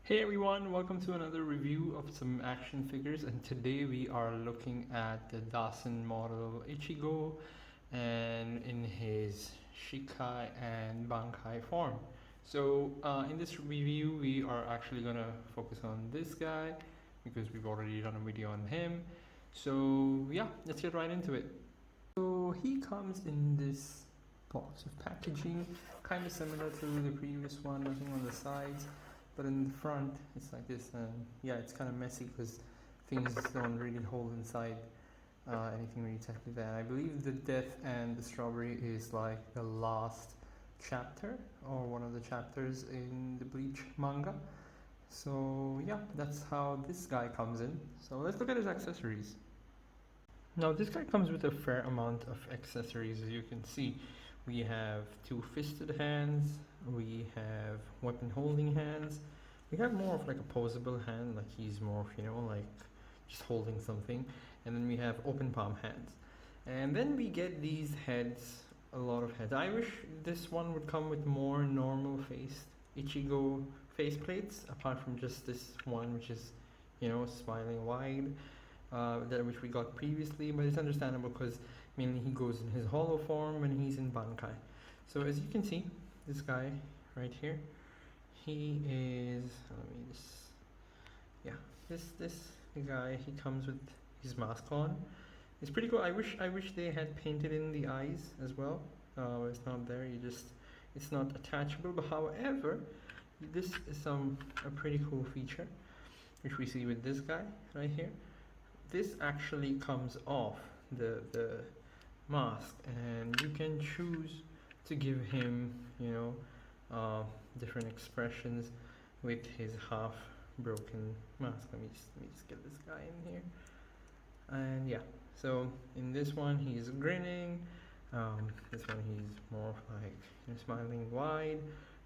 Hey everyone, welcome to another review of some action figures, and today we are looking at the Dasin Model Ichigo and in his Shikai and Bankai form. In this review we are actually gonna focus on this guy because we've already done a video on him. So yeah, let's get right into it. So he comes in this box of packaging, kind of similar to the previous one, nothing on the sides. But in the front, it's like this, and yeah, it's kind of messy because things don't really hold inside anything really technically there. I believe the Death and the Strawberry is like the last chapter or one of the chapters in the Bleach manga. So yeah, that's how this guy comes in. So let's look at his accessories. Now this guy comes with a fair amount of accessories, as you can see. We have two fisted hands, we have weapon holding hands, we have more of like a posable hand, like he's more of, like just holding something, and then we have open palm hands. And then we get these heads, a lot of heads. I wish this one would come with more normal faced Ichigo face plates, apart from just this one, which is, smiling wide, that which we got previously, but it's understandable because mainly he goes in his hollow form when he's in Bankai. So as you can see, this guy right here, he is, let me just, yeah, this guy, he comes with his mask on. It's pretty cool. I wish they had painted in the eyes as well. It's not there. It's not attachable. But however, this is a pretty cool feature, which we see with this guy right here. This actually comes off the mask, and you can choose to give him, different expressions with his half broken mask. Let me just get this guy in here, and yeah. So in this one he's grinning. This one he's more like smiling wide.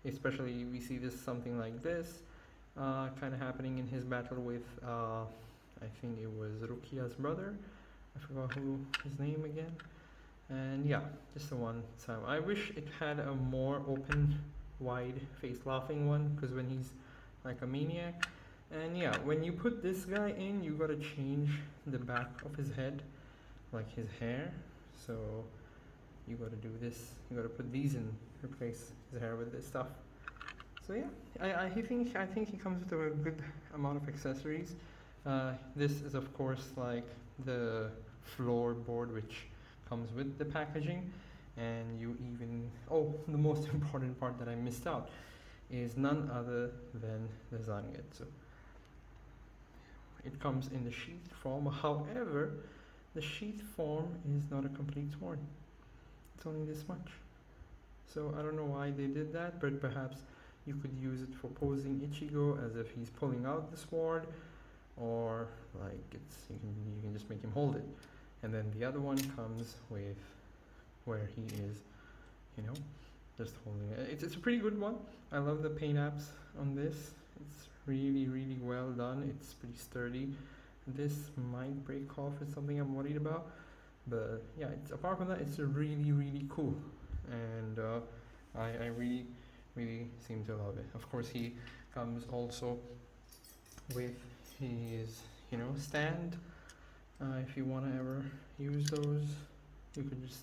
Especially we see this something like this, kind of happening in his battle with I think it was Rukia's brother. I forgot who his name again. And yeah, just the one time. I wish it had a more open, wide face laughing one, because when he's like a maniac. And yeah, when you put this guy in, you gotta change the back of his head, like his hair. So you gotta do this. You gotta put these in, replace his hair with this stuff. So yeah, I think he comes with a good amount of accessories. This is of course like the floorboard which comes with the packaging, and you even, the most important part that I missed out is none other than the Zangetsu. It comes in the sheath form, however the sheath form is not a complete sword. It's only this much. So I don't know why they did that, but perhaps you could use it for posing Ichigo as if he's pulling out the sword, or like you can just make him hold it. And then the other one comes with where he is, just holding it. It's a pretty good one. I love the paint apps on this. It's really well done. It's pretty sturdy. This might break off. It's something I'm worried about. But yeah, apart from that, it's really cool. And I really seem to love it. Of course, he comes also with his, stand. If you want to ever use those, you could just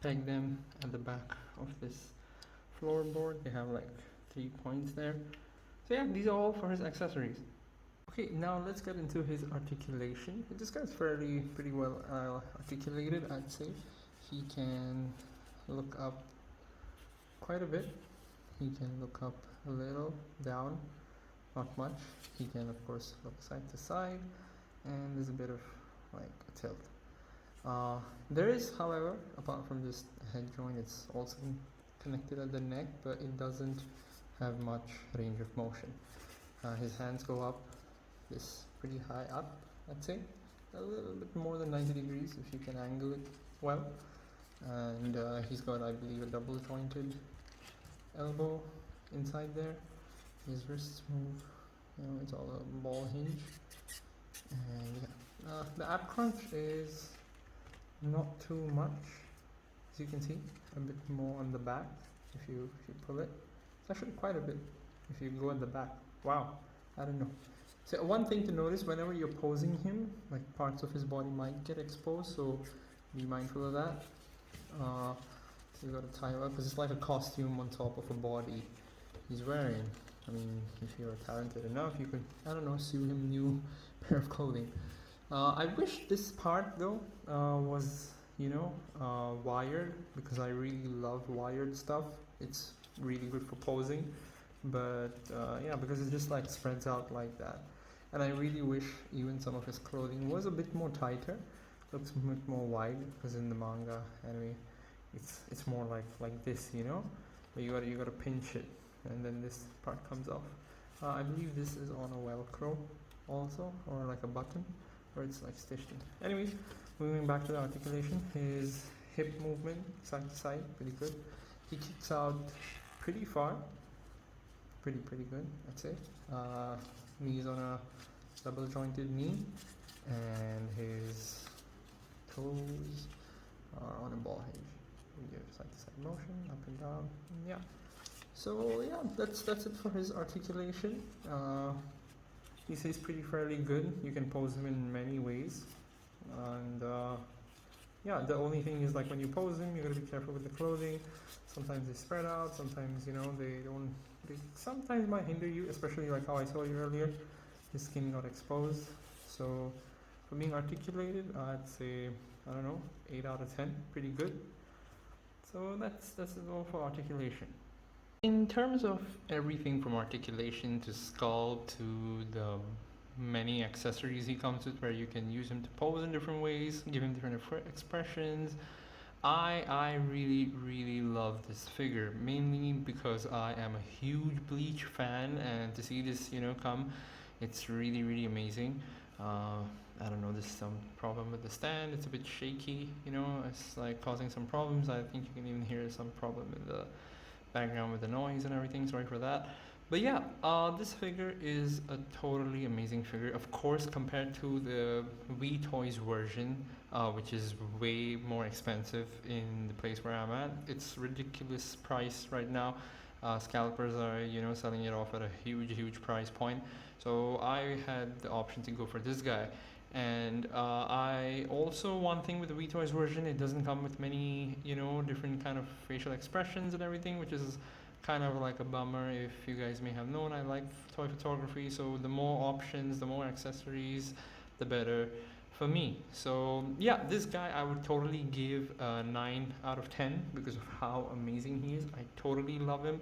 peg them at the back of this floorboard. They have like 3 points there. So yeah, these are all for his accessories. Okay, now let's get into his articulation. This guy's pretty well articulated, I'd say. He can look up quite a bit. He can look up a little, down, not much. He can of course look side to side, and there's a bit of like a tilt. There is, however, apart from this head joint, it's also connected at the neck, but it doesn't have much range of motion. His hands go up this pretty high up, I'd say, a little bit more than 90 degrees if you can angle it well. And he's got, I believe, a double jointed elbow inside there. His wrists move, it's all a ball hinge. And yeah, the ab crunch is not too much, as you can see, a bit more on the back if you pull it. It's actually quite a bit if you go at the back. Wow, I don't know. So one thing to notice, whenever you're posing him, like parts of his body might get exposed, so be mindful of that. So you gotta tie him up because it's like a costume on top of a body he's wearing. I mean, if you're talented enough, you could, I don't know, sew him new pair of clothing. I wish this part though was, wired, because I really love wired stuff. It's really good for posing, but yeah, because it just like spreads out like that. And I really wish even some of his clothing was a bit more tighter, looks a bit more wide, because in the manga anime, it's more like this, But you gotta pinch it, and then this part comes off. I believe this is on a Velcro also, or like a button, where it's like stitched in. Anyways, moving back to the articulation, his hip movement side to side, pretty good. He kicks out pretty far, pretty good, I'd say. Knees on a double jointed knee, and his toes are on a ball hinge. We give side to side motion, up and down, yeah. So yeah, that's it for his articulation. He says pretty fairly good. You can pose him in many ways, and yeah, the only thing is like when you pose him, you gotta be careful with the clothing. Sometimes they spread out. Sometimes they don't. They sometimes might hinder you, especially like how I told you earlier. His skin got exposed. So for being articulated, I'd say, I don't know, 8 out of 10, pretty good. So that's all for articulation. In terms of everything from articulation to sculpt to the many accessories he comes with, where you can use him to pose in different ways, give him different expressions, I really love this figure, mainly because I am a huge Bleach fan, and to see this come, it's really amazing. I don't know, there's some problem with the stand, it's a bit shaky, it's like causing some problems. I think you can even hear some problem in the background with the noise and everything, sorry for that. But yeah, this figure is a totally amazing figure. Of course, compared to the Wii Toys version, which is way more expensive in the place where I'm at. It's ridiculous price right now. Scalpers are, selling it off at a huge price point. So I had the option to go for this guy. And I also, one thing with the Wii Toys version, it doesn't come with many, different kind of facial expressions and everything, which is kind of like a bummer. If you guys may have known, I like toy photography, so the more options, the more accessories, the better for me. So yeah, this guy I would totally give a 9 out of 10 because of how amazing he is. I totally love him.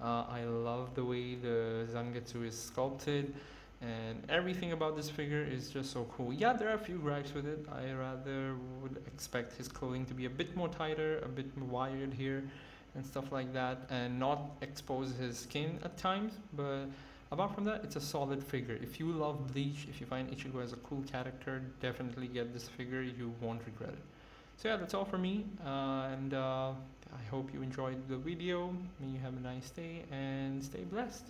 I love the way the Zangetsu is sculpted, and everything about this figure is just so cool. Yeah, there are a few gripes with it. I rather would expect his clothing to be a bit more tighter, a bit more wired here and stuff like that, and not expose his skin at times. But apart from that, it's a solid figure. If you love Bleach, if you find Ichigo as a cool character, definitely get this figure. You won't regret it. So yeah, that's all for me, and I hope you enjoyed the video. May you have a nice day and stay blessed.